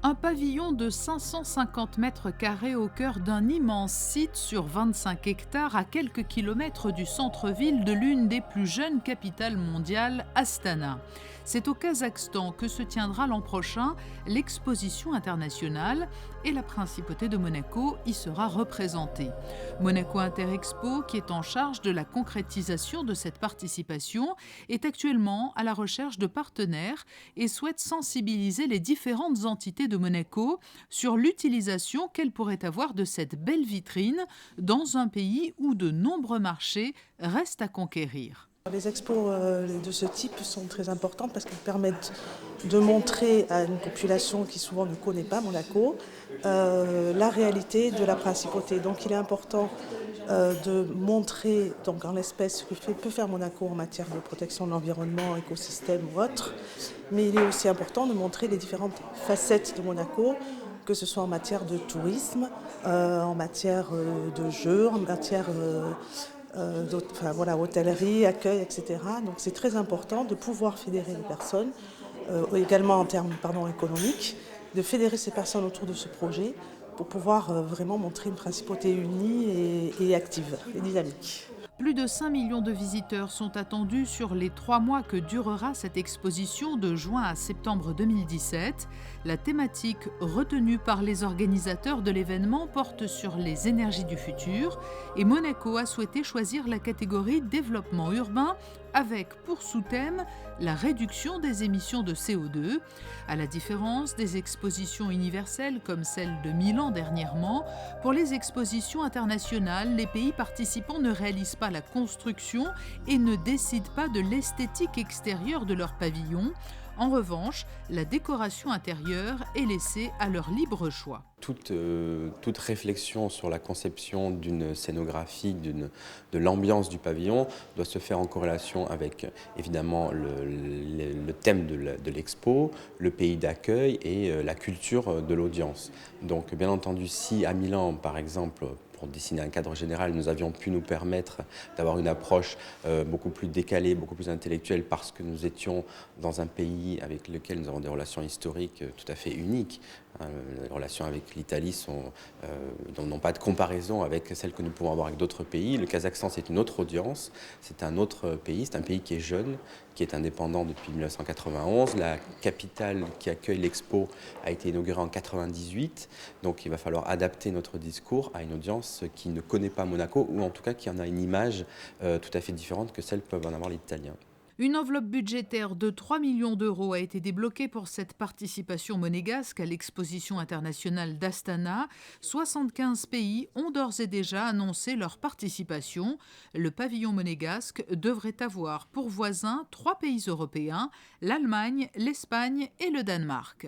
Un pavillon de 550 mètres carrés au cœur d'un immense site sur 25 hectares à quelques kilomètres du centre-ville de l'une des plus jeunes capitales mondiales, Astana. C'est au Kazakhstan que se tiendra l'an prochain l'exposition internationale et la principauté de Monaco y sera représentée. Monaco Interexpo, qui est en charge de la concrétisation de cette participation, est actuellement à la recherche de partenaires et souhaite sensibiliser les différentes entités de Monaco sur l'utilisation qu'elles pourraient avoir de cette belle vitrine dans un pays où de nombreux marchés restent à conquérir. Les expos de ce type sont très importantes parce qu'elles permettent de montrer à une population qui souvent ne connaît pas Monaco la réalité de la principauté. Donc il est important de montrer donc, en l'espèce ce que peut faire Monaco en matière de protection de l'environnement, écosystème ou autre. Mais il est aussi important de montrer les différentes facettes de Monaco, que ce soit en matière de tourisme, en matière de jeux, en matière hôtellerie, accueil, etc. Donc c'est très important de pouvoir fédérer les personnes, également en termes économiques, de fédérer ces personnes autour de ce projet pour pouvoir vraiment montrer une principauté unie et active et dynamique. Plus de 5 millions de visiteurs sont attendus sur les 3 mois que durera cette exposition de juin à septembre 2017. La thématique retenue par les organisateurs de l'événement porte sur les énergies du futur et Monaco a souhaité choisir la catégorie développement urbain avec pour sous-thème la réduction des émissions de CO2. À la différence des expositions universelles comme celle de Milan dernièrement, pour les expositions internationales, les pays participants ne réalisent pas la construction et ne décident pas de l'esthétique extérieure de leur pavillon. En revanche, la décoration intérieure est laissée à leur libre choix. Toute réflexion sur la conception d'une scénographie, de l'ambiance du pavillon doit se faire en corrélation avec évidemment le thème de l'expo, le pays d'accueil et la culture de l'audience. Donc bien entendu, si à Milan par exemple, pour dessiner un cadre général, nous avions pu nous permettre d'avoir une approche beaucoup plus décalée, beaucoup plus intellectuelle parce que nous étions dans un pays avec lequel nous avons des relations historiques tout à fait uniques. Les relations avec l'Italie n'ont pas de comparaison avec celles que nous pouvons avoir avec d'autres pays. Le Kazakhstan, c'est une autre audience, c'est un autre pays, c'est un pays qui est jeune, qui est indépendant depuis 1991. La capitale qui accueille l'expo a été inaugurée en 1998, donc il va falloir adapter notre discours à une audience qui ne connaît pas Monaco, ou en tout cas qui en a une image tout à fait différente que celle que peuvent en avoir les Italiens. Une enveloppe budgétaire de 3 millions d'euros a été débloquée pour cette participation monégasque à l'exposition internationale d'Astana. 75 pays ont d'ores et déjà annoncé leur participation. Le pavillon monégasque devrait avoir pour voisins 3 pays européens, l'Allemagne, l'Espagne et le Danemark.